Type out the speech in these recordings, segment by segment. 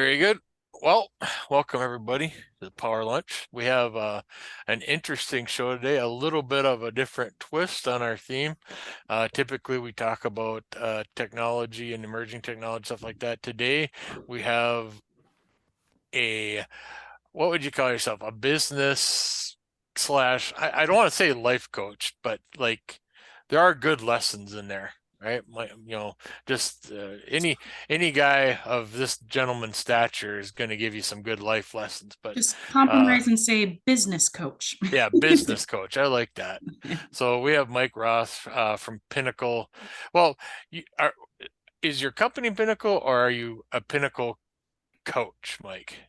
Very good. Well, welcome everybody to the Power Lunch. We have an interesting show today, a little bit of a different twist on our theme. Typically, we talk about technology and emerging technology, stuff like that. Today, we have what would you call yourself? A business slash, I don't want to say life coach, but like there are good lessons in there, right? Just any guy of this gentleman's stature is going to give you some good life lessons. But Just uh, compromise and say business coach. yeah, business coach, I like that. So we have Mike Roth from Pinnacle. Well, is your company Pinnacle or are you a Pinnacle coach, Mike?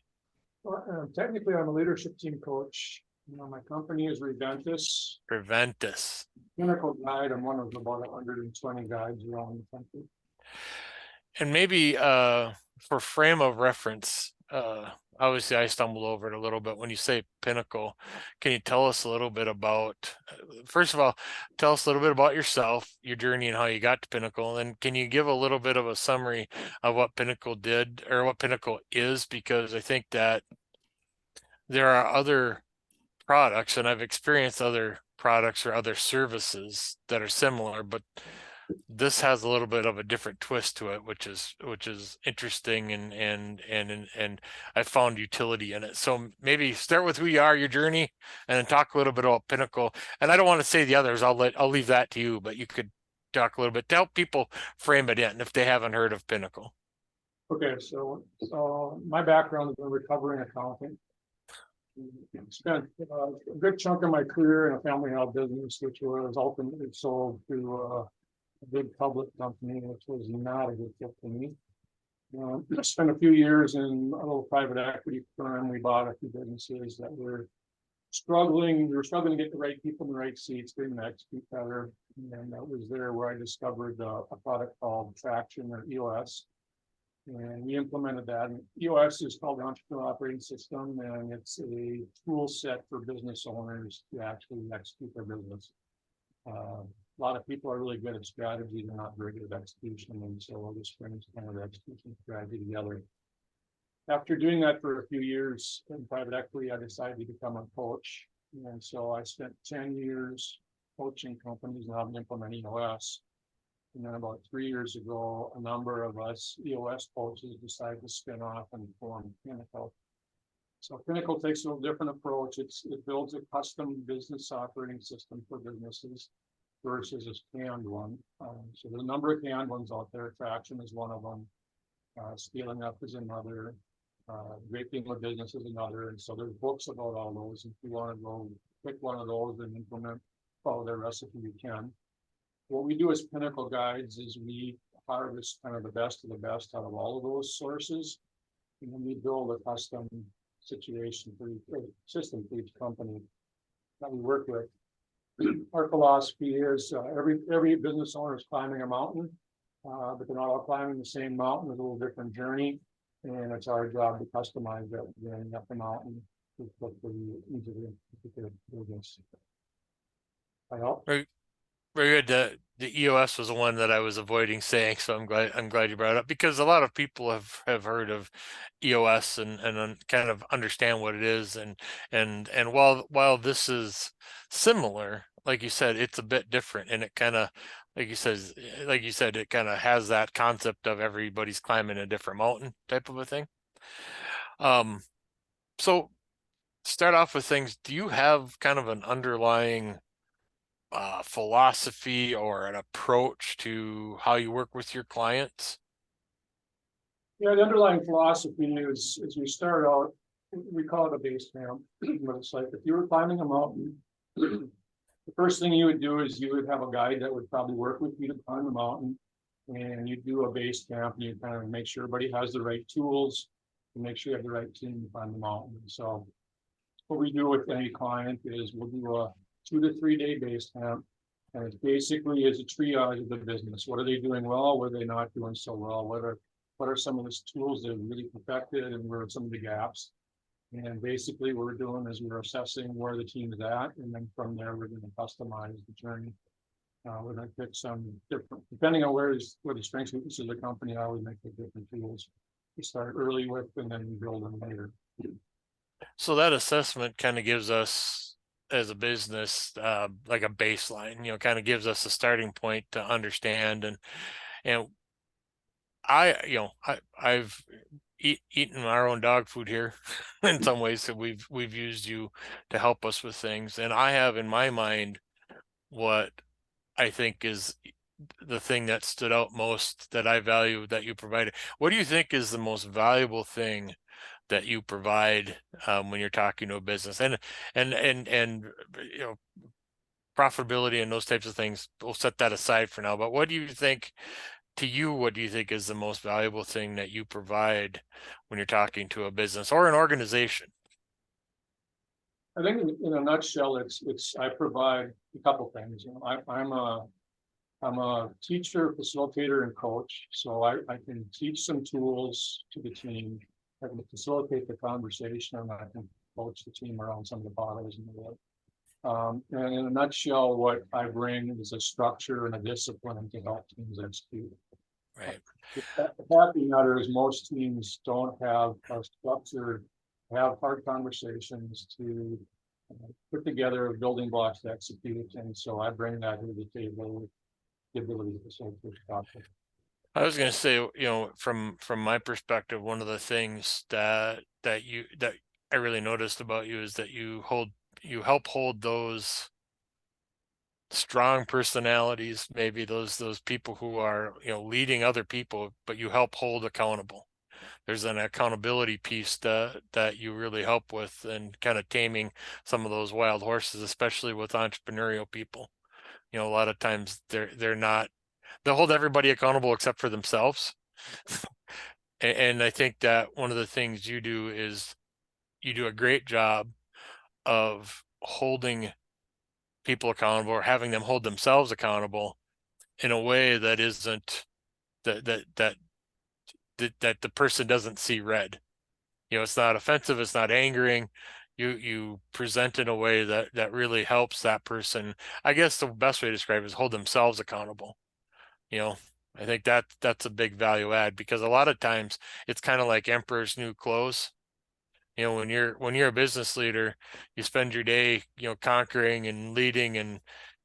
Well, technically, I'm a leadership team coach. My company is Reventus. Preventus. Pinnacle Guide. I'm one of about 120 guides around the country. And maybe for frame of reference, obviously I stumbled over it a little bit when you say Pinnacle. Can you tell us a little bit about, first of all, tell us a little bit about yourself, your journey, and how you got to Pinnacle? And then can you give a little bit of a summary of what Pinnacle did or what Pinnacle is? Because I think that there are other products, and I've experienced other products or other services that are similar, but this has a little bit of a different twist to it, which is interesting and I found utility in it. So maybe start with who you are, your journey, and then talk a little bit about Pinnacle. And I don't want to say the others. I'll leave that to you, but you could talk a little bit to help people frame it in if they haven't heard of Pinnacle. Okay, so my background is in recovering accounting. Spent a good chunk of my career in a family-held business, which was ultimately sold to a big public company, which was not a good fit for me. Spent a few years in a little private equity firm. We bought a few businesses that were struggling. We were struggling to get the right people in the right seats, bring them execute better. And that was there where I discovered a product called Traction or EOS. And we implemented that. And EOS is called the Entrepreneur Operating System, and it's a tool set for business owners to actually execute their business. A lot of people are really good at strategy, they're not very good at execution, and so we'll just bring kind of the execution strategy together. After doing that for a few years in private equity, I decided to become a coach. And so I spent 10 years coaching companies and helping implement EOS. And then about 3 years ago, a number of us EOS coaches decided to spin off and form Pinnacle. So Pinnacle takes a little different approach. It builds a custom business operating system for businesses versus a canned one. So there's a number of canned ones out there. Traction is one of them. Scaling Up is another. Great People of Business is another. And so there's books about all those. If you want to go pick one of those and implement, follow their recipe, you can. What we do as Pinnacle Guides is we harvest kind of the best of the best out of all of those sources. And then we build a custom situation for each system for each company that we work with. Our philosophy is every business owner is climbing a mountain, but they're not all climbing the same mountain. It's a little different journey, and it's our job to customize that journey up the mountain to fit the needs of the particular business. I hope. Very good. The EOS was the one that I was avoiding saying, so I'm glad you brought it up because a lot of people have heard of EOS and kind of understand what it is and while this is similar, like you said, it's a bit different and it kind of like you said, it kind of has that concept of everybody's climbing a different mountain type of a thing. So start off with things. Do you have kind of an underlying philosophy or an approach to how you work with your clients? Yeah, the underlying philosophy is we start out, we call it a base camp, but it's like if you were climbing a mountain, the first thing you would do is you would have a guide that would probably work with you to climb the mountain, and you do a base camp and you kind of make sure everybody has the right tools and make sure you have the right team to climb the mountain. So what we do with any client is we'll do a 2 to 3 day base camp. And it basically is a triage of the business. What are they doing well? What are they not doing so well? What are some of the tools they've really perfected and where are some of the gaps? And basically what we're doing is we're assessing where the team is at. And then from there, we're going to customize the journey. We're going to pick some different, depending on where the strengths and weaknesses of the company are, we make the different tools. we start early with, and then we build them later. So that assessment kind of gives us as a business, like a baseline, kind of gives us a starting point to understand. And I've eaten our own dog food here in some ways, that we've used you to help us with things. And I have in my mind what I think is the thing that stood out most that I value that you provided. What do you think is the most valuable thing that you provide when you're talking to a business? And profitability and those types of things, we'll set that aside for now. But what do you think, to you, what do you think is the most valuable thing that you provide when you're talking to a business or an organization? I think in a nutshell, I provide a couple things. I'm a teacher, facilitator, and coach. So I can teach some tools to the team. I can facilitate the conversation, and I can coach the team around some of the bottles and the and in a nutshell, what I bring is a structure and a discipline to help teams execute. Right. The happy matter is most teams don't have a structure, have hard conversations to put together building blocks to execute. And so I bring that to the table, the ability to facilitate the process. I was going to say, from my perspective, one of the things that I really noticed about you is that you help hold those strong personalities, maybe those people who are, leading other people, but you help hold accountable. There's an accountability piece that you really help with, and kind of taming some of those wild horses, especially with entrepreneurial people. A lot of times they'll hold everybody accountable except for themselves. And I think that one of the things you do is you do a great job of holding people accountable, or having them hold themselves accountable in a way that isn't that the person doesn't see red. It's not offensive, it's not angering. You present in a way that really helps that person. I guess the best way to describe it is hold themselves accountable. I think that's a big value add, because a lot of times it's kind of like emperor's new clothes. When you're a business leader, you spend your day, conquering and leading and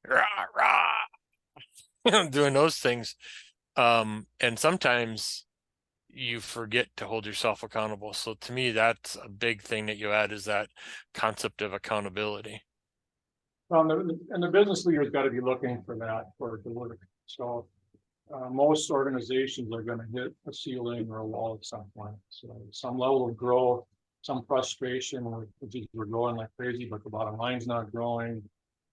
rah, rah, doing those things. And sometimes you forget to hold yourself accountable. So to me, that's a big thing that you add, is that concept of accountability. And the business leader's got to be looking for that for it to work. So most organizations are going to hit a ceiling or a wall at some point. So some level of growth, some frustration, we're growing like crazy, but the bottom line's not growing.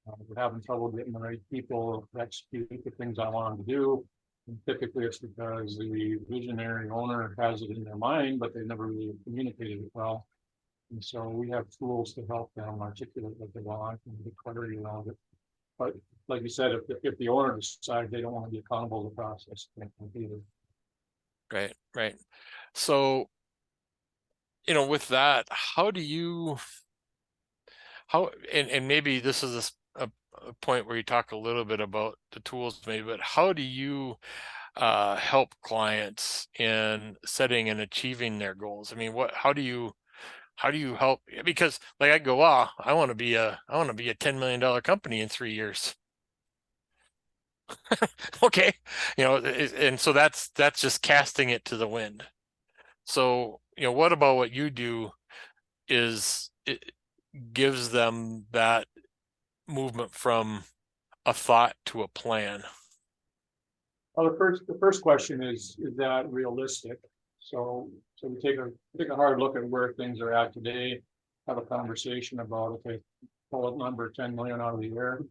We're having trouble getting the right people to execute the things I want them to do. And typically it's because the visionary owner has it in their mind, but they never really communicated it well. And so we have tools to help them articulate what they want and get clarity around it. But like you said, if the owner decides they don't want to be accountable to the process, they can't either. Right. So, with that, and maybe this is a point where you talk a little bit about the tools maybe, but how do you help clients in setting and achieving their goals? I mean, how do you help? Because like I go, I want to be a $10 million company in 3 years. Okay. And so that's just casting it to the wind. So, what about what you do is it gives them that movement from a thought to a plan? Well, the first question is that realistic? So we take a hard look at where things are at today, have a conversation about, okay, pull a number 10 million out of the air.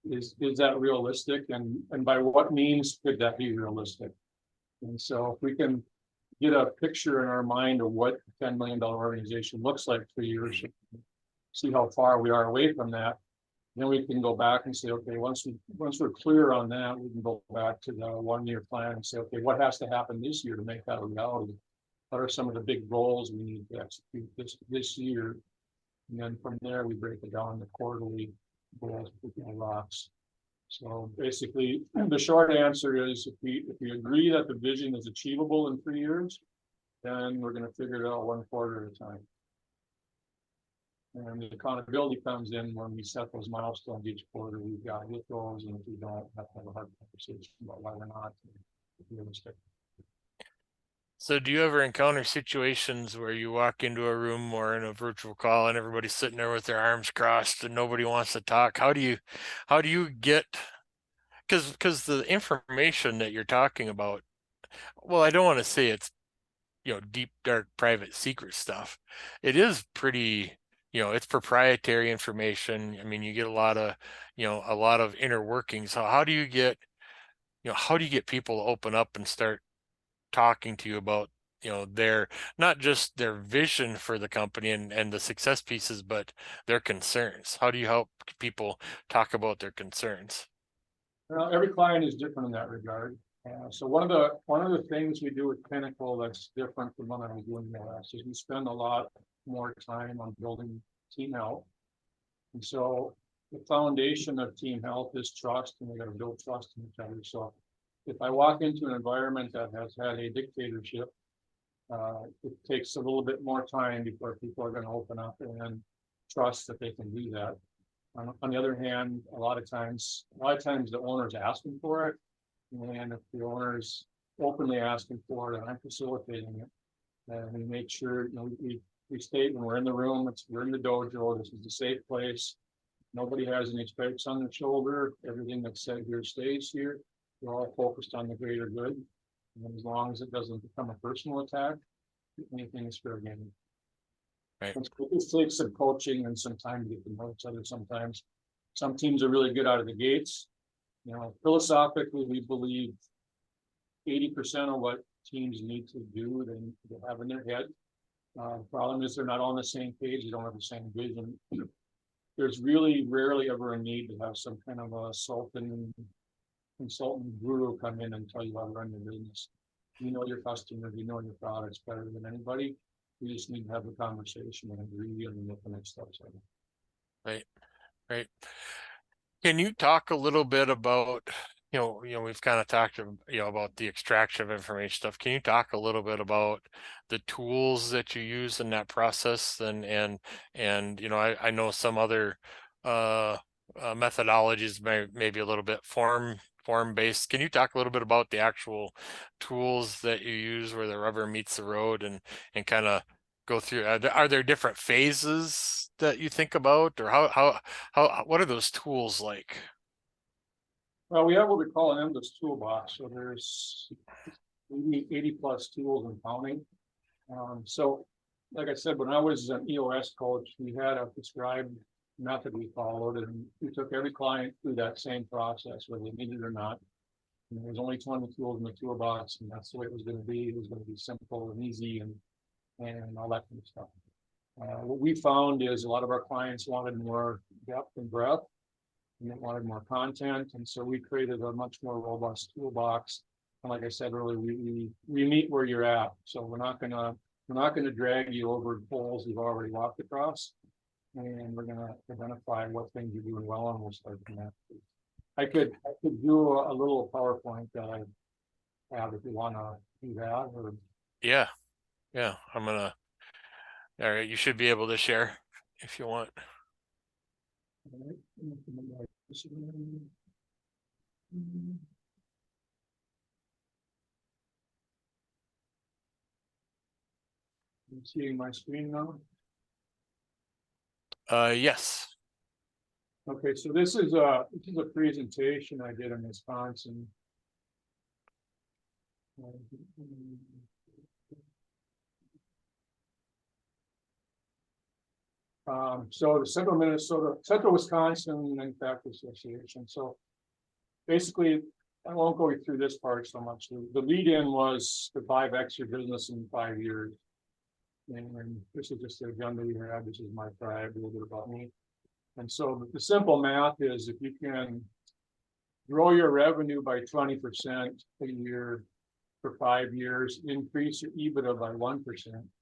Is that realistic? And by what means could that be realistic? And so if we can get a picture in our mind of what a $10 million organization looks like 3 years, see how far we are away from that, then we can go back and say, okay, once we're clear on that, we can go back to the 1 year plan and say, okay, what has to happen this year to make that a reality? What are some of the big goals we need to execute this year? And then from there, we break it down to quarterly goals with rocks. So basically, the short answer is if we agree that the vision is achievable in 3 years, then we're gonna figure it out 1 quarter at a time. And the accountability comes in when we set those milestones each quarter. We've got to hit those, and if we don't, have to have a hard conversation about why we're not realistic. So do you ever encounter situations where you walk into a room or in a virtual call and everybody's sitting there with their arms crossed and nobody wants to talk? How do you get, because the information that you're talking about, well, I don't want to say it's, deep, dark, private, secret stuff. It is pretty, it's proprietary information. I mean, you get a lot of inner workings. So how do you get, people to open up and start talking to you about, their, not just their vision for the company and the success pieces, but their concerns? How do you help people talk about their concerns? Well, every client is different in that regard. So one of the things we do with Pinnacle that's different from what I was doing in the last is we spend a lot more time on building team health. And so the foundation of team health is trust, and we got to build trust in each other. So if I walk into an environment that has had a dictatorship, it takes a little bit more time before people are going to open up and trust that they can do that. On the other hand, a lot of times the owner's asking for it. And if the owner's openly asking for it and I'm facilitating it, then we make sure, we state when we're in the room, we're in the dojo, this is a safe place. Nobody has any stripes on their shoulder. Everything that's said here stays here. We're all focused on the greater good. And as long as it doesn't become a personal attack, anything is fair game. Right. It takes some coaching and some time to get to know each other sometimes. Some teams are really good out of the gates. Philosophically, we believe 80% of what teams need to do, they have in their head. Problem is they're not on the same page. They don't have the same vision. There's really rarely ever a need to have some kind of a consultant guru come in and tell you how to run your business. You know your customers, you know your products better than anybody. We just need to have a conversation and agree on what the next steps are. Right. Can you talk a little bit about, we've kind of talked, about the extraction of information stuff. Can you talk a little bit about the tools that you use in that process? And I know some other methodologies may be a little bit form based. Can you talk a little bit about the actual tools that you use where the rubber meets the road and kind of go through? Are there different phases that you think about, or how what are those tools like? Well, we have what we call an endless toolbox. So there's 80 plus tools and counting. So like I said, when I was an EOS coach, we had a prescribed method we followed, and we took every client through that same process, whether they needed it or not. And there was only 20 tools in the toolbox, and that's the way it was going to be. It was going to be simple and easy and all that kind of stuff. What we found is a lot of our clients wanted more depth and breadth, and they wanted more content, and so we created a much more robust toolbox. And like I said earlier, we meet where you're at, so we're not gonna drag you over holes you've already walked across, and we're gonna identify what things you're doing well, and we'll start from that. I could do a little PowerPoint that I have if you want to do that, or Yeah, all right, you should be able to share if you want. You seeing my screen now? Yes. Okay, so this is a presentation I did in Wisconsin. So the Central Wisconsin Manufacturing Association. So basically, I won't go through this part so much. The lead-in was to 5x your business in 5 years. And this is just the agenda we had. This is my tribe, a little bit about me. And so the simple math is if you can grow your revenue by 20% a year for 5 years, increase your EBITDA by 1%.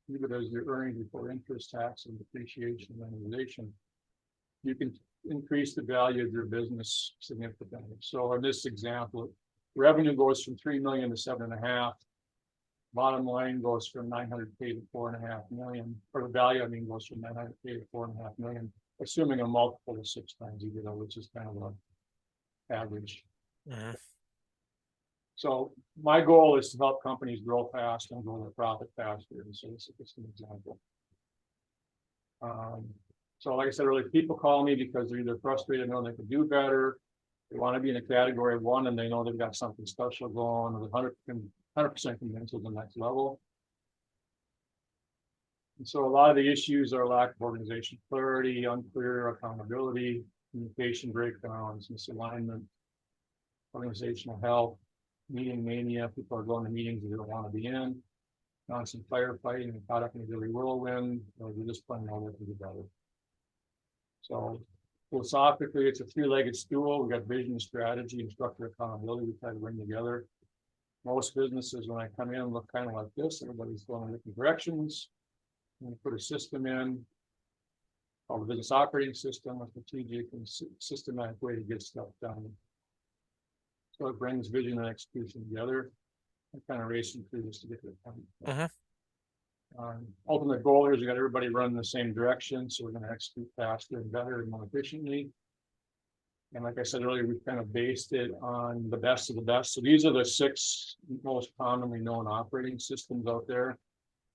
EBITDA is your earnings before interest, tax, and depreciation and amortization. You can increase the value of your business significantly. So in this example, revenue goes from 3 million to 7.5. Bottom line goes from 900K to 4.5 million, or the value, I mean, goes from 900K to 4.5 million, assuming a multiple of 6 times EBITDA, which is kind of a average. Mhm. So my goal is to help companies grow fast and grow their profit faster. And so this is an example. So like I said earlier, people call me because they're either frustrated, know they could do better. They want to be in a category of one and they know they've got something special going, or 100% convinced of the next level. And so a lot of the issues are lack of organization clarity, unclear accountability, communication breakdowns, misalignment, organizational health, meeting mania. People are going to meetings they don't want to be in, constant firefighting and caught up in a daily whirlwind, or they're just playing all working together. So philosophically, it's a three-legged stool. We got vision, strategy, and structure accountability we try to bring together. Most businesses, when I come in, look kind of like this. Everybody's going in different directions. And we put a system in, called the business operating system, a strategic and systematic way to get stuff done. So it brings vision and execution together. I'm kind of racing through this to get to the point. Ultimate goal is you got everybody running the same direction, so we're going to execute faster and better and more efficiently. And like I said earlier, we've kind of based it on the best of the best. So these are the 6 most commonly known operating systems out there.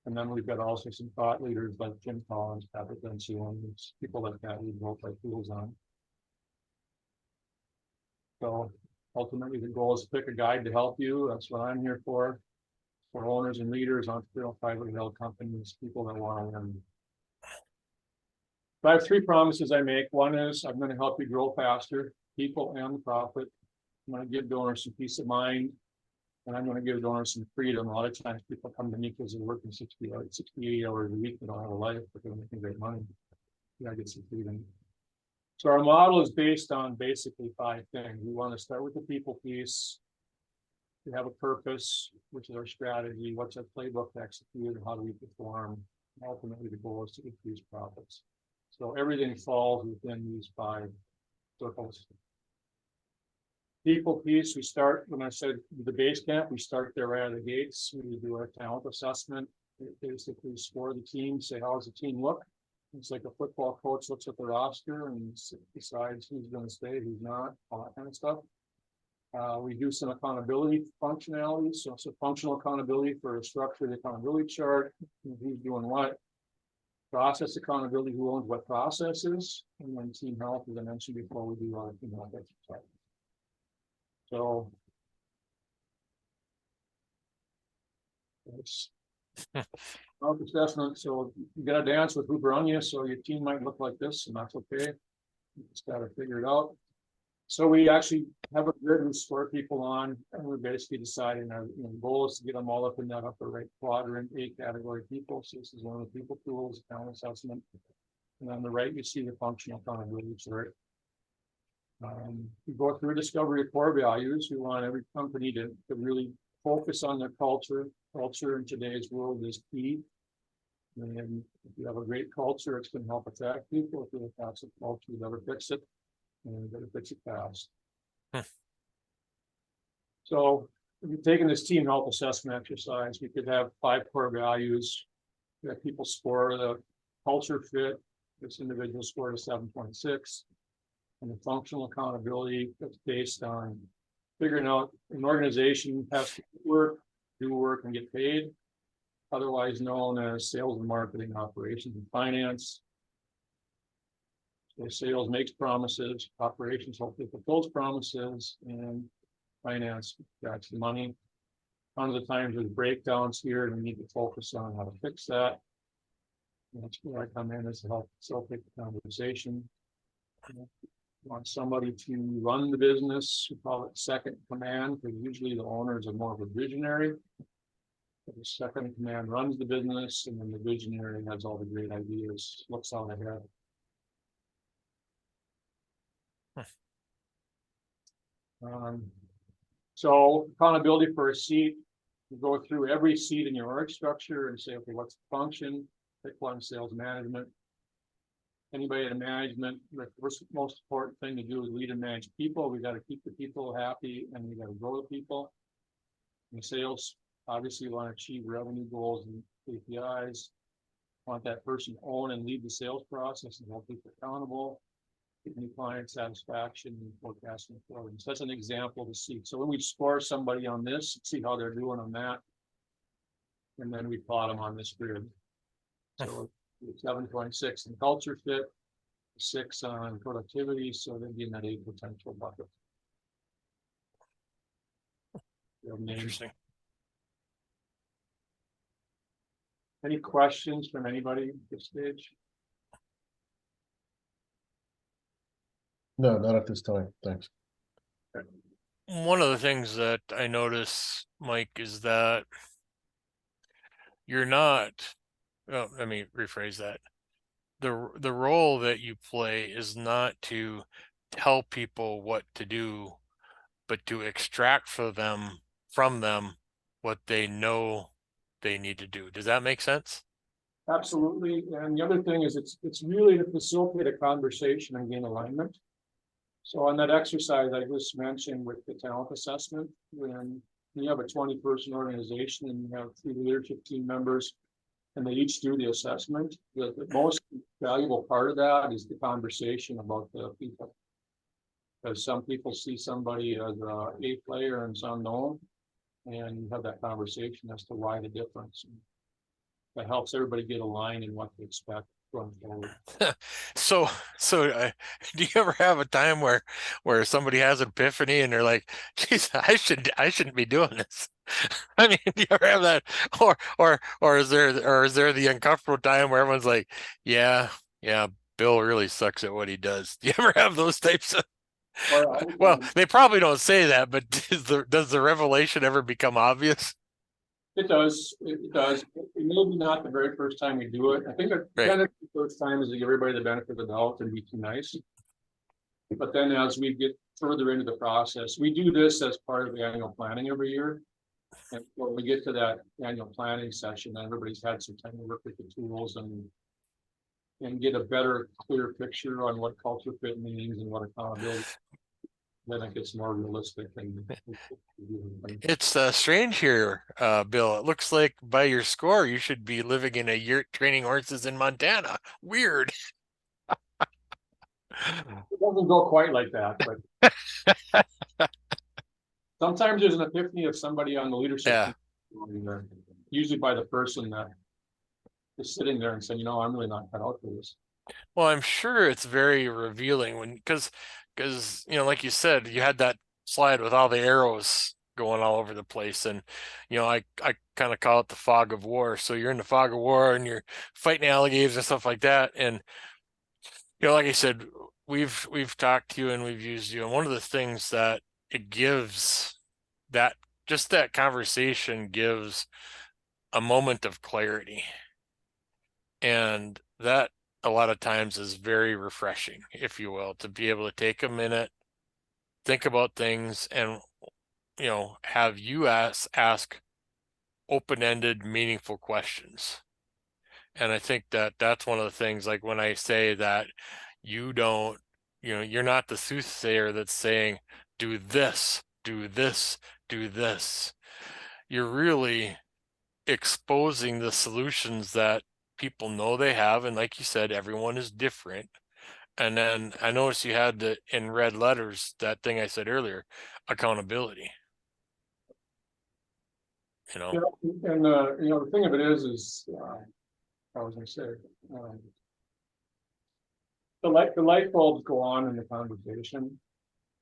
And then we've got also some thought leaders like Jim Collins, Patrick Lencioni, people like that we both like tools on. So ultimately, the goal is to pick a guide to help you. That's what I'm here for owners and leaders, entrepreneurial, privately held companies, people that want to learn. So I have 3 promises I make. One is I'm going to help you grow faster, people and profit. I'm going to give donors some peace of mind, and I'm going to give donors some freedom. A lot of times people come to me because they're working 60, 80 hours a week. They don't have a life, but they're making great money. You gotta get some freedom. So our model is based on basically 5 things. We want to start with the people piece. We have a purpose, which is our strategy. What's our playbook to execute, and how do we perform? Ultimately, the goal is to increase profits. So everything falls within these 5 circles. People piece, we start, when I said the base camp, we start there right out of the gates. We do our talent assessment. We basically score the team, say, how does the team look? It's like a football coach looks at the roster and decides who's going to stay, who's not, all that kind of stuff. We do some accountability functionality. So functional accountability for a structured accountability chart, who's doing what. Process accountability, who owns what processes, and then team health, as I mentioned before, we do our team health exercise. So it's health assessment. So you got to dance with who brung you. So your team might look like this, and that's okay. You just got to figure it out. So we actually have a grid we score people on, and we're basically deciding our goal is to get them all up in that upper right quadrant, A category people. So this is one of the people tools, talent assessment. And on the right, you see the functional accountability chart. We go through a discovery of core values. We want every company to really focus on their culture. Culture in today's world is key. And if you have a great culture, it's going to help attract people. If you have a toxic culture, you never fix it. And you better fix it fast. So if you're taking this team health assessment exercise, we could have 5 core values that people score. The culture fit, this individual scored a 7.6. And the functional accountability that's based on figuring out an organization has to do work and get paid, otherwise known as sales and marketing, operations and finance. So sales makes promises, operations hopefully fulfills promises, and finance tracks the money. Tons of times there's breakdowns here, and we need to focus on how to fix that. And that's where I come in, is to help facilitate the conversation. Want somebody to run the business, we call it second command, because usually the owners are more of a visionary. But the second in command runs the business, and then the visionary has all the great ideas, looks out ahead. So accountability for a seat, you go through every seat in your org structure and say, okay, what's the function? Pick one, sales management. Anybody in management, the first most important thing to do is lead and manage people. We got to keep the people happy, and we got to grow the people. In sales, Obviously, you want to achieve revenue goals and KPIs. Want that person to own and lead the sales process and hold people accountable. Get new client satisfaction and forecasting forward. So that's an example to see. So when we score somebody on this, see how they're doing on that. And then we plot them on this grid. So 7.6 in culture fit, 6 on productivity, so they'd be in that 8 potential bucket. Interesting. Any questions from anybody at this stage? No, not at this time. Thanks. One of the things that I notice, Mike, is that you're not, well, let me rephrase that. The role that you play is not to tell people what to do, but to extract from them what they know they need to do. Does that make sense? Absolutely. And the other thing is it's really to facilitate a conversation and gain alignment. So on that exercise I just mentioned with the talent assessment, when you have a 20-person organization and you have 3 leadership team members and they each do the assessment, the most valuable part of that is the conversation about the people. Because some people see somebody as a A player and some don't, and you have that conversation as to why the difference. That helps everybody get aligned in what to expect going forward. So do you ever have a time where somebody has an epiphany and they're like, geez, I shouldn't be doing this? I mean, do you ever have that, or is there the uncomfortable time where everyone's like, yeah, Bill really sucks at what he does? Do you ever have those types of? Well, they probably don't say that, but does the revelation ever become obvious? It does. It does. It may be not the very first time we do it. I think the benefit the first time is to give everybody the benefit of the doubt and be too nice. But then as we get further into the process, we do this as part of the annual planning every year. And when we get to that annual planning session, everybody's had some time to work with the tools and get a better, clear picture on what culture fit means and what accountability. Then it gets more realistic. And it's strange here, Bill. It looks like by your score, you should be living in a yurt training horses in Montana. Weird. It doesn't go quite like that, but sometimes there's an epiphany of somebody on the leadership team, usually by the person that is sitting there and saying, you know, I'm really not cut out for this. Well, I'm sure it's very revealing because like you said, you had that slide with all the arrows going all over the place, and I kind of call it the fog of war. So you're in the fog of war and you're fighting alligators and stuff like that, and like I said, we've talked to you and we've used you, and one of the things that it gives, that just that conversation gives a moment of clarity, and that a lot of times is very refreshing, if you will, to be able to take a minute, think about things, and have you ask open-ended, meaningful questions. And I think that that's one of the things, like when I say that you don't, you're not the soothsayer that's saying, do this, do this, do this. You're really exposing the solutions that people know they have. And like you said, everyone is different. And then I noticed you had in red letters, that thing I said earlier, accountability. Yeah, and the thing of it is I was going to say, the light bulbs go on in the conversation,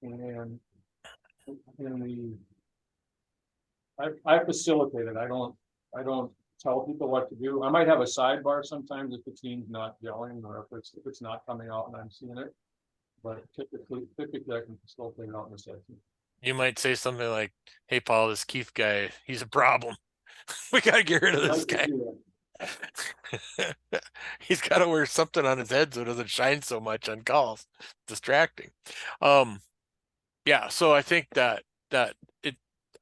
and I facilitate it. I don't tell people what to do. I might have a sidebar sometimes if the team's not gelling or if it's not coming out and I'm seeing it. But typically I can facilitate it out in the session. You might say something like, hey, Paul, this Keith guy, he's a problem. We got to get rid of this guy. He's got to wear something on his head so it doesn't shine so much on calls. Distracting. Yeah, so I think that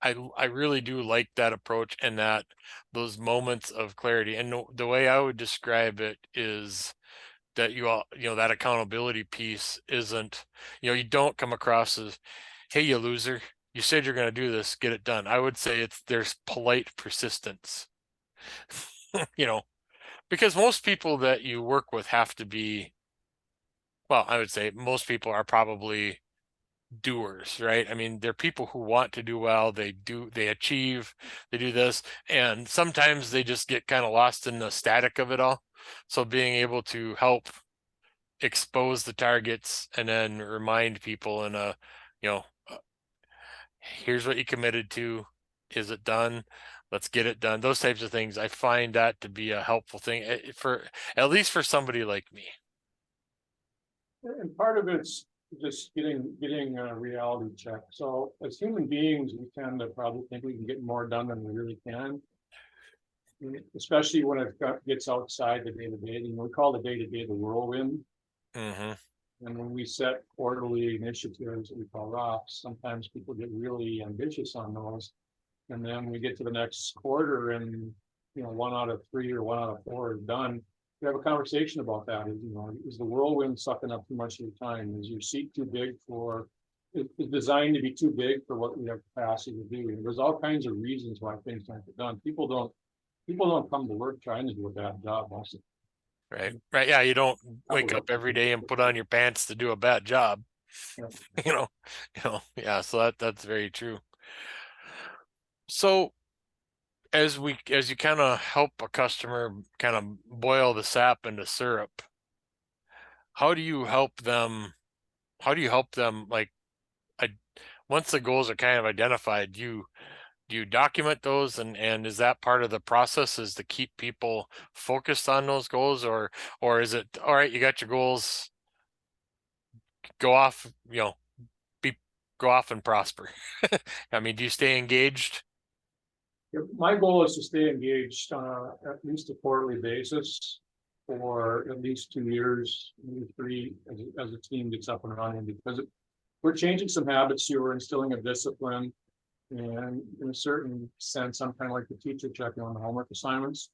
I really do like that approach, and that those moments of clarity. And the way I would describe it is that that accountability piece isn't, you don't come across as, hey, you loser, you said you're going to do this, get it done. I would say there's polite persistence. You know, because most people that you work with have to be, well, I would say most people are probably doers, right? I mean, they're people who want to do well, they achieve, they do this, and sometimes they just get kind of lost in the static of it all. So being able to help expose the targets and then remind people in a, you know, here's what you committed to, is it done? Let's get it done. Those types of things, I find that to be a helpful thing for, at least for somebody like me. And part of it's just getting a reality check. So as human beings, we tend to probably think we can get more done than we really can. Especially when gets outside the day-to-day. We call the day-to-day the whirlwind. Mm-hmm. And when we set quarterly initiatives that we call rocks, sometimes people get really ambitious on those. And then we get to the next quarter and, 1 out of 3 or 1 out of 4 is done. We have a conversation about that. Is the whirlwind sucking up too much of your time? Is your seat too big it's designed to be too big for what we have capacity to do? And there's all kinds of reasons why things don't get done. People don't come to work trying to do a bad job also. Right. Yeah. You don't wake up every day and put on your pants to do a bad job. Yeah. Yeah. So that's very true. So as you kind of help a customer kind of boil the sap into syrup, how do you help them? Like, I, once the goals are kind of identified, do you document those, and is that part of the process, is to keep people focused on those goals, or is it all right, you got your goals, go off, go off and prosper? I mean, do you stay engaged? My goal is to stay engaged at least a quarterly basis for at least 2 years, maybe 3, as a team gets up and running, because we're changing some habits here. We're instilling a discipline, and in a certain sense, I'm kind of like the teacher checking on the homework assignments.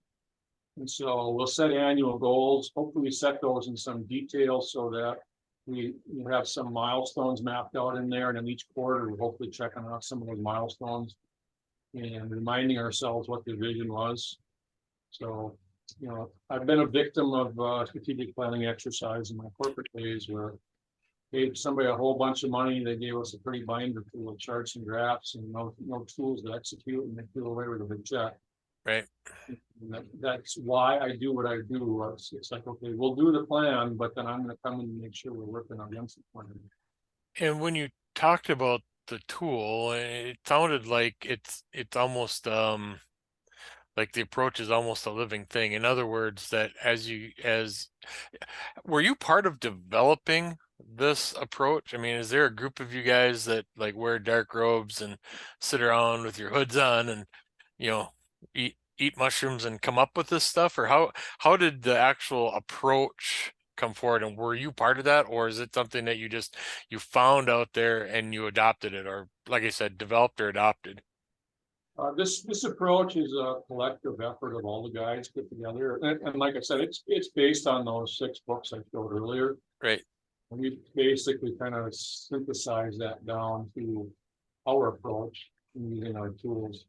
And so we'll set annual goals. Hopefully, we set those in some detail so that we have some milestones mapped out in there, and in each quarter, we're hopefully checking off some of those milestones and reminding ourselves what the vision was. So, I've been a victim of strategic planning exercise in my corporate days where gave somebody a whole bunch of money. They gave us a pretty binder full of charts and graphs and no tools to execute, and they flew away with a big check. Right. And that's why I do what I do. It's like, okay, we'll do the plan, but then I'm going to come in and make sure we're working against the plan. And when you talked about the tool, it sounded like it's almost like the approach is almost a living thing. In other words, that were you part of developing this approach? I mean, is there a group of you guys that like wear dark robes and sit around with your hoods on and, you know, eat mushrooms and come up with this stuff? Or how did the actual approach come forward, and were you part of that, or is it something that you found out there and you adopted it, or like I said, developed or adopted? This approach is a collective effort of all the guys put together, and like I said, it's based on those 6 books I showed earlier. Right. And we basically kind of synthesize that down to our approach using our tools.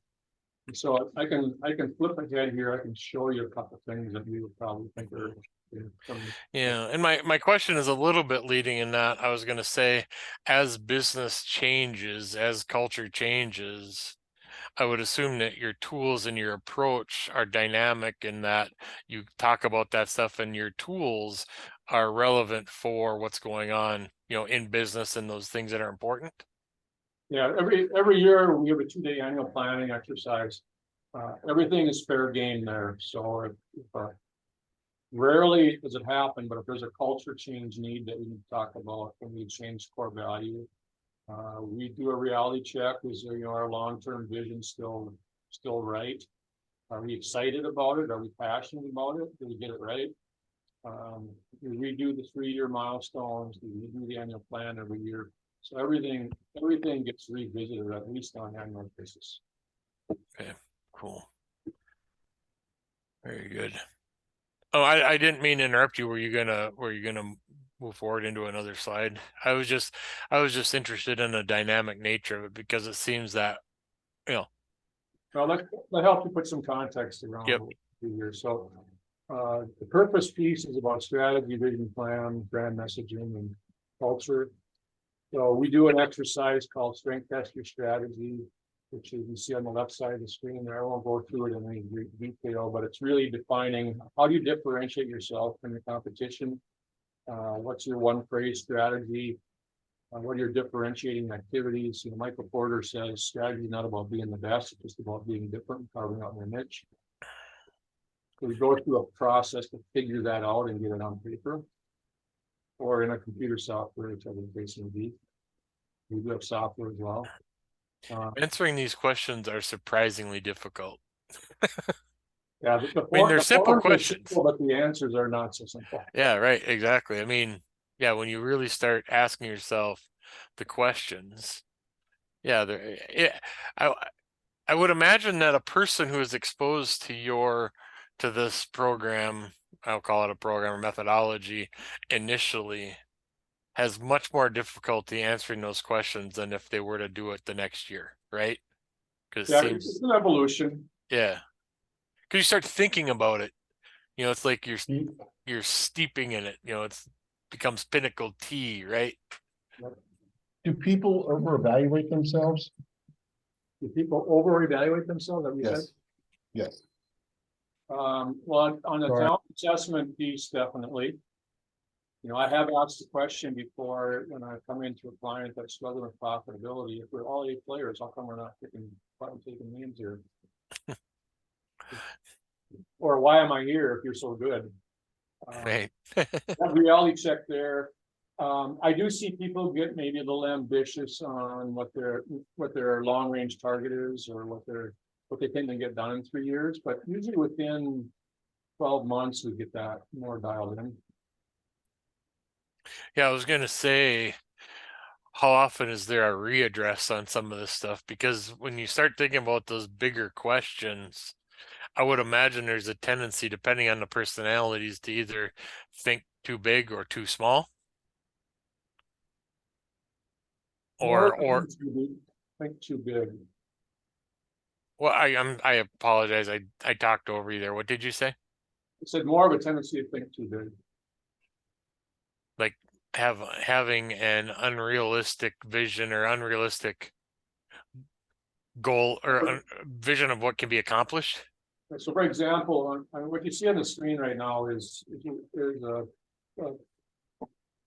And so I can flip ahead here. I can show you a couple of things that you would probably think are. Yeah, and my question is a little bit leading in that. I was going to say, as business changes, as culture changes, I would assume that your tools and your approach are dynamic, in that you talk about that stuff and your tools are relevant for what's going on, in business and those things that are important. Yeah, every year we have a 2-day annual planning exercise. Everything is fair game there. So if rarely does it happen, but if there's a culture change need that we need to talk about, then we change core value. We do a reality check. Is our long-term vision still right? Are we excited about it? Are we passionate about it? Do we get it right? We redo the 3-year milestones. We redo the annual plan every year. So everything gets revisited at least on an annual basis. Okay, cool. Very good. Oh, I didn't mean to interrupt you. Were you gonna move forward into another slide. I was just interested in the dynamic nature of it because it seems that, you know, Well, let help you put some context around Yep. what we do here. So, the purpose piece is about strategy, vision, plan, brand messaging, and culture. So we do an exercise called Strength Test Your Strategy, which you can see on the left side of the screen there. I won't go through it in any great detail, but it's really defining how do you differentiate yourself from the competition? What's your one phrase strategy? What are your differentiating activities? You know, Michael Porter says strategy is not about being the best, it's just about being different and carving out your niche. So we go through a process to figure that out and get it on paper or in a computer software, whichever the case may be. We do have software as well. answering these questions are surprisingly difficult. Yeah, I mean, they're simple forms are questions. simple, but the answers are not so simple. Yeah, right. Exactly. I mean, yeah, when you really start asking yourself the questions, yeah, I would imagine that a person who is exposed to this program, I'll call it a program or methodology, initially has much more difficulty answering those questions than if they were to do it the next year, right? Because it Yeah, seems, it's an evolution. yeah, because you start thinking about it. You know, it's like you're steeping in it. You know, it's becomes Pinnacle tea, right? Do people over evaluate themselves? Do people over evaluate themselves? That you said? Yes. Well, on the Sorry. talent assessment piece, definitely. You know, I have asked the question before when I come into a client that's struggling with profitability. If we're all A players, how come we're not taking names here? Or why am I here if you're so good? Right. That reality check there. I do see people get maybe a little ambitious on what their long range target is or what they think they get done in 3 years, but usually within 12 months we get that more dialed in. Yeah, I was gonna say, how often is there a readdress on some of this stuff? Because when you start thinking about those bigger questions, I would imagine there's a tendency, depending on the personalities, to either think too big or too small. Or Think too big. well, I apologize. I talked over you there. What did you say? It said more of a tendency to think too big. Like having an unrealistic vision or unrealistic goal or vision of what can be accomplished? So for example, what you see on the screen right now is a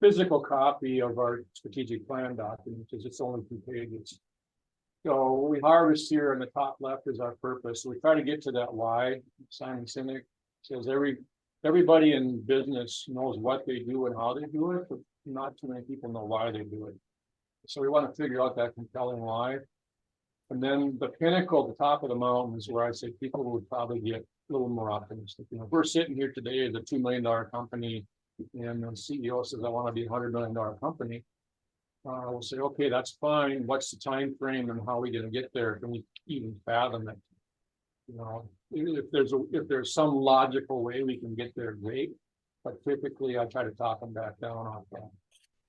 physical copy of our strategic plan document, because it's only 2 pages. So what we harvest here on the top left is our purpose. So we try to get to that why. Simon Sinek says everybody in business knows what they do and how they do it, but not too many people know why they do it. So we want to figure out that compelling why. And then the pinnacle, the top of the mountain, is where I say people would probably get a little more optimistic. You know, if we're sitting here today as a $2 million company and the CEO says, I want to be a $100 million company, we'll say, okay, that's fine. What's the time frame and how are we going to get there? Can we even fathom it? You know, if there's some logical way we can get there, great. But typically, I try to talk them back down off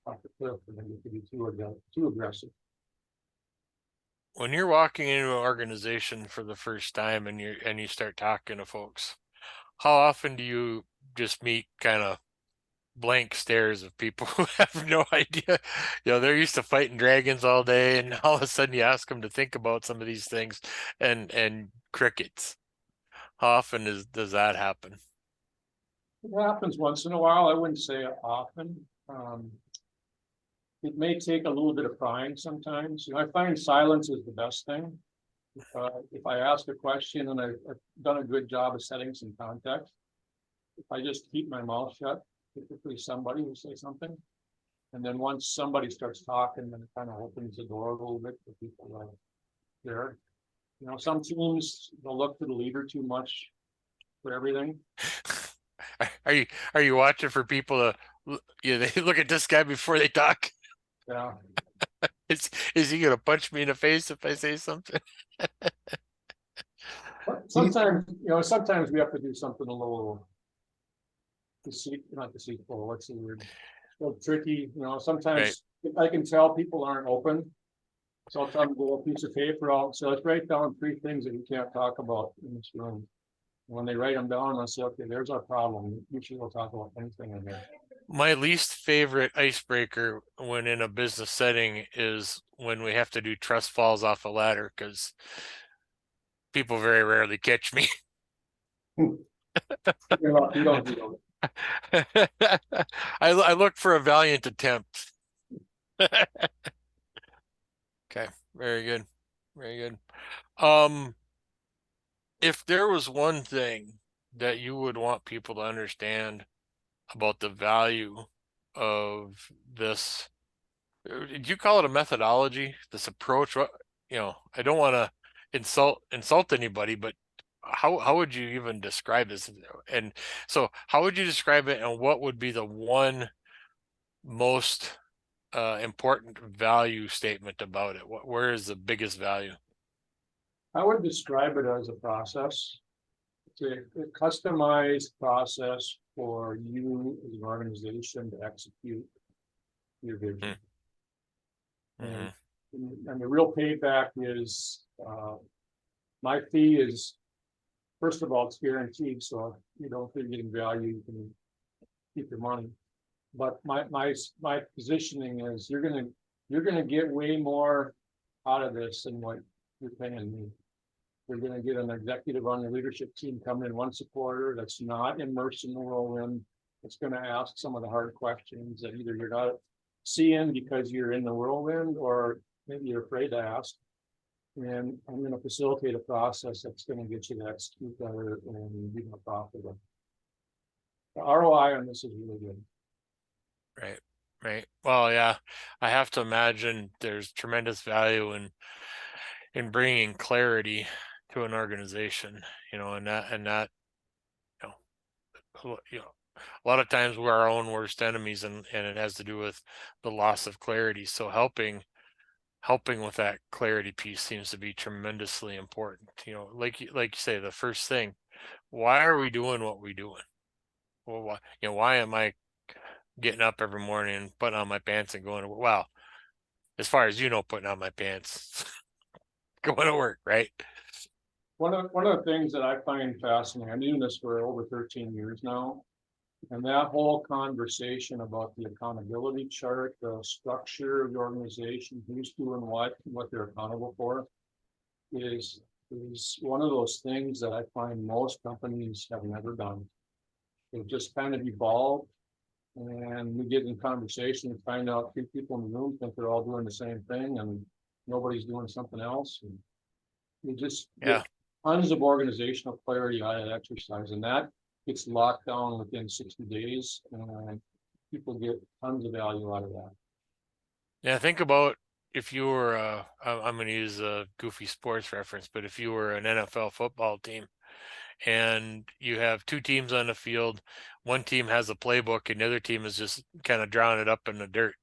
the cliff, and then it could be too aggressive. When you're walking into an organization for the first time and you start talking to folks, how often do you just meet kind of blank stares of people who have no idea? You know, they're used to fighting dragons all day, and all of a sudden you ask them to think about some of these things, and crickets. How often does that happen? It happens once in a while. I wouldn't say often. It may take a little bit of prying sometimes. You know, I find silence is the best thing. If I ask a question and I've done a good job of setting some context, if I just keep my mouth shut, typically somebody will say something. And then once somebody starts talking, then it kind of opens the door a little bit for people there. You know, some teams, they'll look to the leader too much for everything. Are you watching for people to they look at this guy before they talk? Yeah. Is he gonna punch me in the face if I say something? But sometimes we have to do something a little not deceitful. What's the word? little tricky, sometimes I can tell people aren't open. So I'll tell them, go a piece of paper out, so let's write down 3 things that you can't talk about in this room. When they write them down, I'll say, okay, there's our problem, we should go talk about anything in here. My least favorite icebreaker when in a business setting is when we have to do trust falls off a ladder, because people very rarely catch me. You don't do I look for a valiant attempt. Okay, very good. Very good. If there was one thing that you would want people to understand about the value of this, did you call it a methodology, this approach? What, I don't want to insult anybody, but how would you even describe this? And so how would you describe it, and what would be the one most important value statement about it? Where is the biggest value? I would describe it as a process. It's a customized process for you as an organization to execute your vision. Mhm. And the real payback is, my fee is, first of all, it's guaranteed, so if you're getting value, you can keep your money. But my positioning is you're gonna get way more out of this than what you're paying me. You're gonna get an executive on your leadership team coming in once a quarter that's not immersed in the whirlwind. It's gonna ask some of the hard questions that either you're not seeing because you're in the whirlwind, or maybe you're afraid to ask. And I'm gonna facilitate a process that's gonna get you to execute better and be more profitable. The ROI on this is really good. Right. Well, yeah, I have to imagine there's tremendous value in bringing clarity to an organization, and that, a lot of times we're our own worst enemies, and it has to do with the loss of clarity. So helping with that clarity piece seems to be tremendously important. Like you say, the first thing, why are we doing what we're doing? Well, why am I getting up every morning and putting on my pants and going to work? Well, as far as putting on my pants, going to work, right? One of the things that I find fascinating, I'm doing this for over 13 years now. And that whole conversation about the accountability chart, the structure of the organization, who's doing what they're accountable for, is one of those things that I find most companies have never done. They've just kind of evolved, and we get in conversation and find out 2 people in the room think they're all doing the same thing and nobody's doing something else. And you just get tons of organizational clarity out of that exercise, and that gets locked down within 60 days, and people get tons of value out of that. Yeah, think about if you were, I'm going to use a goofy sports reference, but if you were an NFL football team and you have 2 teams on the field, one team has a playbook and the other team is just kind of drawing it up in the dirt.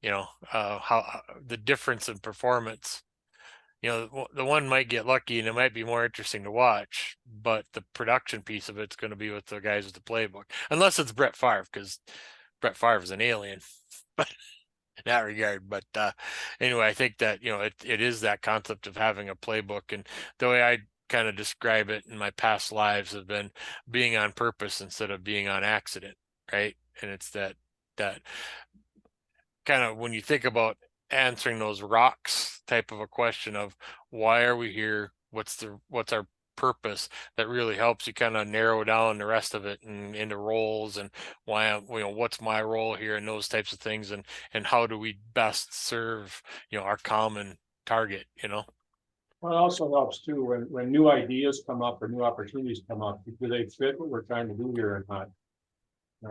How the difference in performance. The one might get lucky and it might be more interesting to watch, but the production piece of it's going to be with the guys with the playbook, unless it's Brett Favre, because Brett Favre is an alien, but in that regard. But anyway, I think that it is that concept of having a playbook, and the way I kind of describe it in my past lives have been being on purpose instead of being on accident, right? And it's that kind of, when you think about answering those rocks type of a question of why are we here, what's our purpose, that really helps you kind of narrow down the rest of it and into roles, and why what's my role here, and those types of things, and how do we best serve our common target. Well, it also helps too when new ideas come up or new opportunities come up, do they fit what we're trying to do here or not?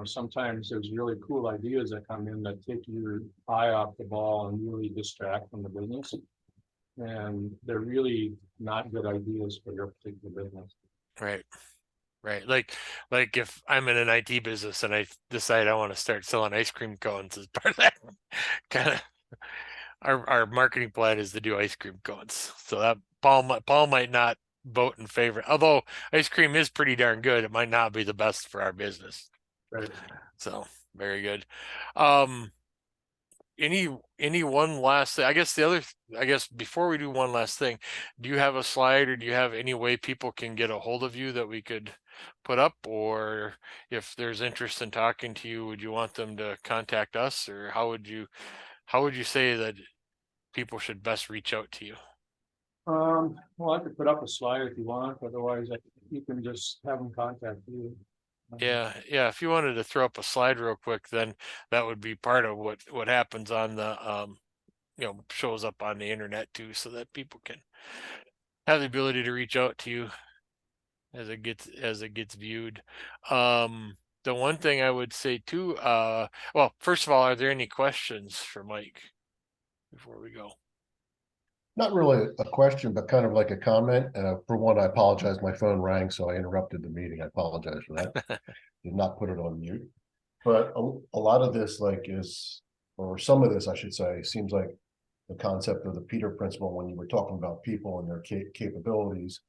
Sometimes there's really cool ideas that come in that take your eye off the ball and really distract from the business. And they're really not good ideas for your particular business. Right. Like if I'm in an IT business and I decide I want to start selling ice cream cones as part of that, kind of our marketing plan is to do ice cream cones. So that Paul might not vote in favor, although ice cream is pretty darn good. It might not be the best for our business. Right. So Very good. Any one last thing? I guess before we do one last thing, do you have a slide or do you have any way people can get a hold of you that we could put up? Or if there's interest in talking to you, would you want them to contact us, or how would you say that people should best reach out to you? Well, I could put up a slide if you want, otherwise you can just have them contact you. Yeah, if you wanted to throw up a slide real quick, then that would be part of what happens on the shows up on the internet too, so that people can have the ability to reach out to you as it gets viewed. The one thing I would say too, well, first of all, are there any questions for Mike before we go? Not really a question, but kind of like a comment. For one, I apologize. My phone rang, so I interrupted the meeting. I apologize for that. Did not put it on mute. But a lot of this or some of this, I should say, seems like the concept of the Peter principle when you were talking about people and their capabilities.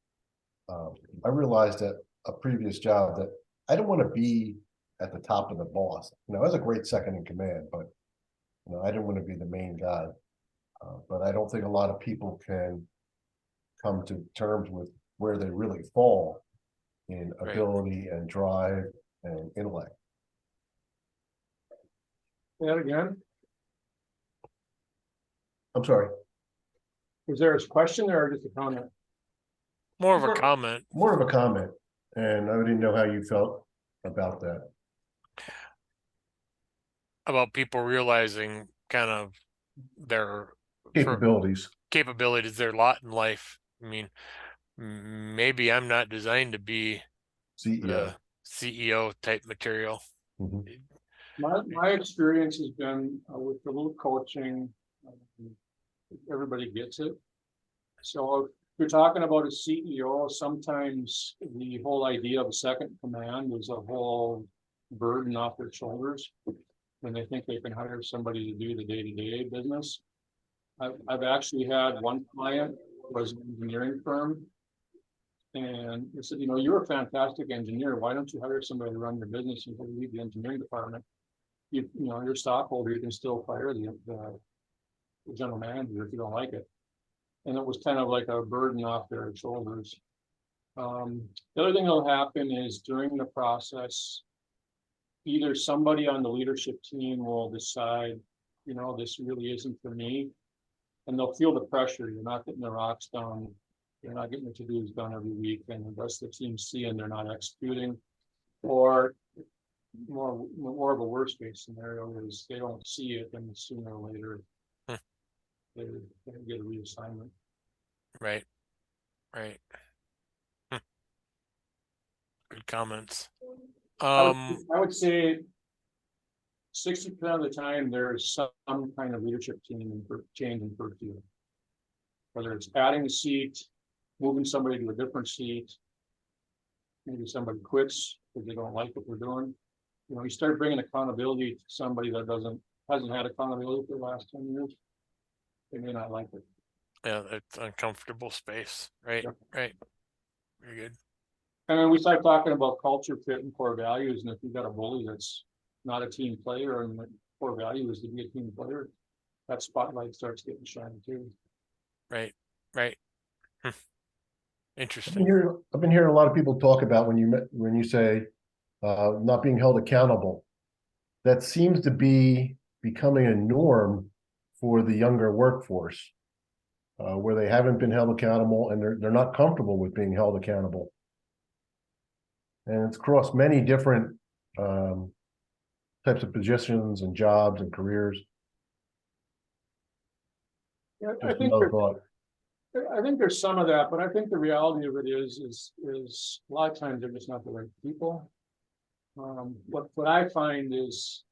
I realized at a previous job that I don't want to be at the top of the boss. I was a great second in command, but I didn't want to be the main guy. But I don't think a lot of people can come to terms with where they really fall in Right. ability and drive and intellect. Say that again, I'm sorry, is there a question there or just a comment? More of a comment. more of a comment, and I didn't know how you felt about that. About people realizing kind of their Capabilities. capabilities, their lot in life. I mean, maybe I'm not designed to be CEO. the CEO type material. Mhm. My experience has been with a little coaching, everybody gets it. So if you're talking about a CEO, sometimes the whole idea of a second command is a whole burden off their shoulders. When they think they can hire somebody to do the day-to-day business. I've actually had one client who was an engineering firm. And they said, you're a fantastic engineer. Why don't you hire somebody to run your business and lead the engineering department? Your stockholder, you can still fire the general manager if you don't like it. And it was kind of like a burden off their shoulders. The other thing that'll happen is during the process, either somebody on the leadership team will decide, this really isn't for me. And they'll feel the pressure. You're not getting the rocks done. You're not getting the to-dos done every week. And the rest of the team see and they're not executing. Or more of a worst case scenario is they don't see it, and sooner or later they get a reassignment. Right. Good comments. I would say 60% of the time there's some kind of leadership team change in first year. Whether it's adding a seat, moving somebody to a different seat, maybe somebody quits because they don't like what we're doing. You start bringing accountability to somebody that hasn't had accountability for the last 10 years. They may not like it. Yeah, it's uncomfortable space. Right. Yep. Right. Very good. And then we start talking about culture fit and core values. And if you've got a bully that's not a team player and the core value is to be a team player, that spotlight starts getting shiny too. Right. Interesting. I've been hearing a lot of people talk about when you say not being held accountable. That seems to be becoming a norm for the younger workforce, where they haven't been held accountable and they're not comfortable with being held accountable. And it's across many different types of positions and jobs and careers. Yeah, Just another thought. I think there's some of that, but I think the reality of it is a lot of times they're just not the right people. What I find is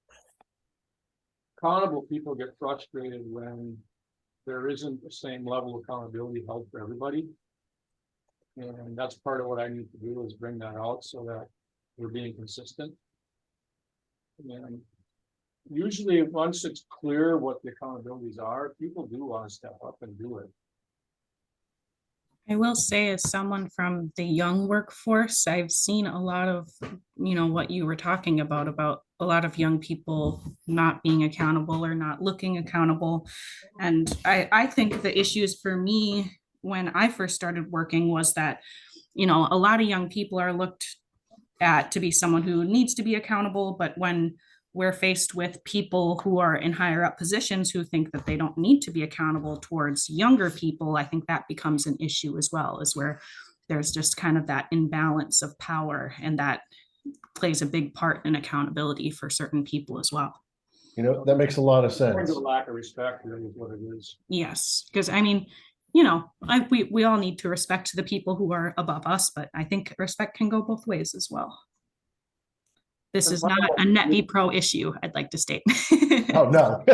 accountable people get frustrated when there isn't the same level of accountability held for everybody. And that's part of what I need to do is bring that out so that we're being consistent. And usually once it's clear what the accountabilities are, people do want to step up and do it. I will say, as someone from the young workforce, I've seen a lot of, what you were talking about a lot of young people not being accountable or not looking accountable. And I think the issues for me when I first started working was that, a lot of young people are looked at to be someone who needs to be accountable, but when we're faced with people who are in higher up positions who think that they don't need to be accountable towards younger people, I think that becomes an issue as well, is where there's just kind of that imbalance of power, and that plays a big part in accountability for certain people as well. That makes a lot of Kind sense. of a lack of respect really is what it is. Yes, because I mean, we all need to respect the people who are above us, but I think respect can go both ways as well. This is not a NetV Pro issue, I'd like to state. Oh, no.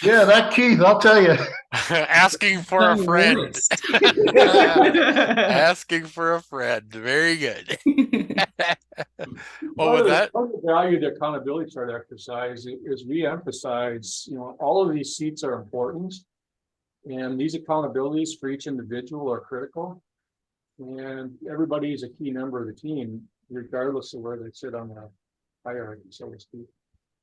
Yeah, that Keith, I'll tell you. Asking for a The friend. worst. Asking for a friend. Very good. Well, Part with of that, the value of the accountability chart exercise is we emphasize, all of these seats are important. And these accountabilities for each individual are critical. And everybody is a key member of the team, regardless of where they sit on the hierarchy, so to speak.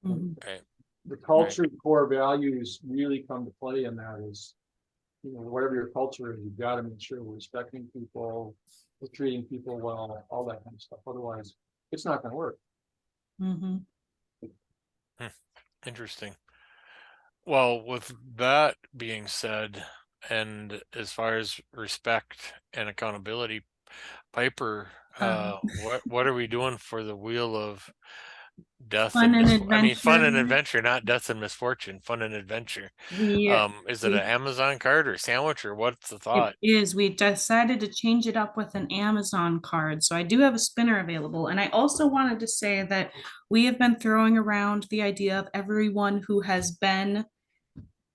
Mhm. right. The culture core values really come to play in that is, whatever your culture is, you've got to make sure we're respecting people, we're treating people well, all that kind of stuff. Otherwise, it's not going to work. Mhm. Interesting. Well, with that being said, and as far as respect and accountability, Piper, what are we doing for the wheel of death Fun and and I mean, fun and adventure. adventure, not death and misfortune, fun and adventure. We Is it an Amazon card or sandwich, or what's the It thought? is. We decided to change it up with an Amazon card. So I do have a spinner available. And I also wanted to say that we have been throwing around the idea of everyone who has been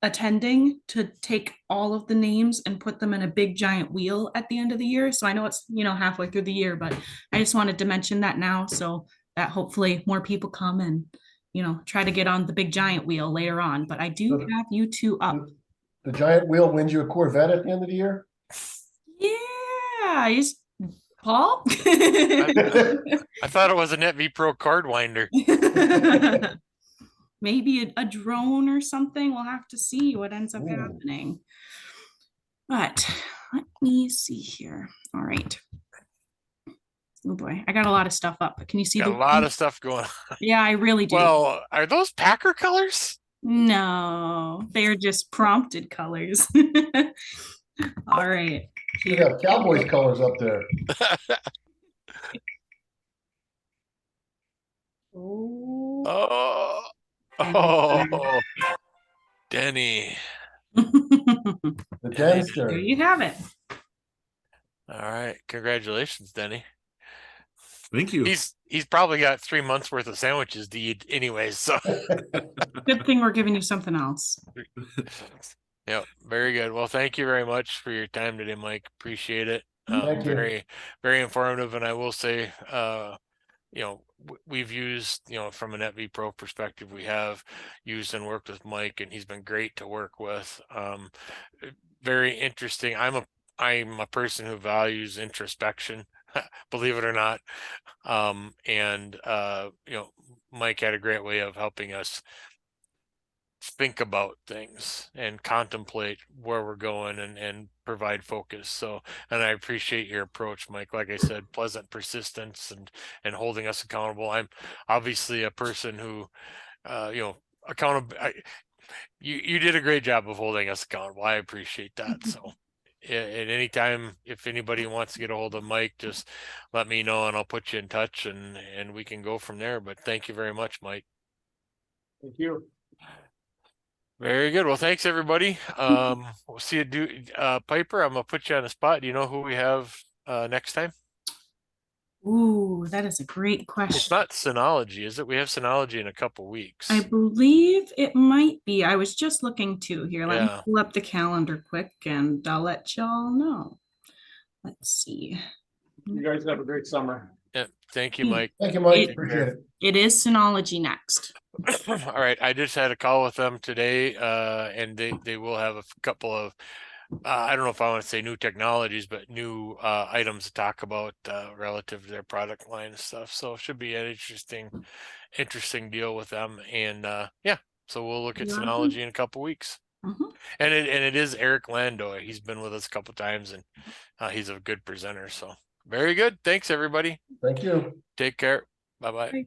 attending to take all of the names and put them in a big giant wheel at the end of the year. So I know it's, halfway through the year, but I just wanted to mention that now so that hopefully more people come and, try to get on the big giant wheel later on. But I do have you two up. The giant wheel wins you a Corvette at the end of the year? Yeah, is Paul? I thought it was a NetV Pro card winder. Maybe a drone or something. We'll have to see what ends up Ooh. happening. But let me see here. All right. Oh boy, I got a lot of stuff up. But can you see Got the a lot of stuff going on. Yeah, I really do. Well, are those Packer colors? No, they're just prompted colors. All right. You got Cowboys colors up there. Oh. Oh, Denny. The There Denster. you have it. All right, congratulations, Denny. Thank you. He's probably got 3 months worth of sandwiches to eat anyways. So Good thing we're giving you something else. yeah, very good. Well, thank you very much for your time today, Mike. Appreciate it. Thank you. Very, very informative. And I will say, we've used, from an NetV Pro perspective, we have used and worked with Mike, and he's been great to work with. Very interesting. I'm a person who values introspection, believe it or not. Mike had a great way of helping us think about things and contemplate where we're going and provide focus. So, and I appreciate your approach, Mike. Like I said, pleasant persistence and holding us accountable. I'm obviously a person who, accountable. You did a great job of holding us accountable. I appreciate that. So at any time, if anybody wants to get a hold of Mike, just let me know and I'll put you in touch and we can go from there. But thank you very much, Mike. Thank you. Very good. Well, thanks everybody. We'll see you Piper. I'm gonna put you on the spot. Do you know who we have next time? Ooh, that is a great It's question. not Synology, is it? We have Synology in a couple weeks. I believe it might be. I was just looking to here. Let me Yeah. pull up the calendar quick and I'll let y'all know. Let's see. You guys have a great summer. Yeah. Thank you, Mike. Thank you, Mike. It- Appreciate it. It is Synology next. All right. I just had a call with them today, and they will have a couple of I don't know if I want to say new technologies, but new items to talk about relative to their product line and stuff. So it should be an interesting deal with them. And yeah, so we'll look at You are Synology in a couple weeks. Mhm. And it is Eric Landoy. He's been with us a couple times, and he's a good presenter. So very good. Thanks, everybody. Thank you. Take care. Bye bye. Bye.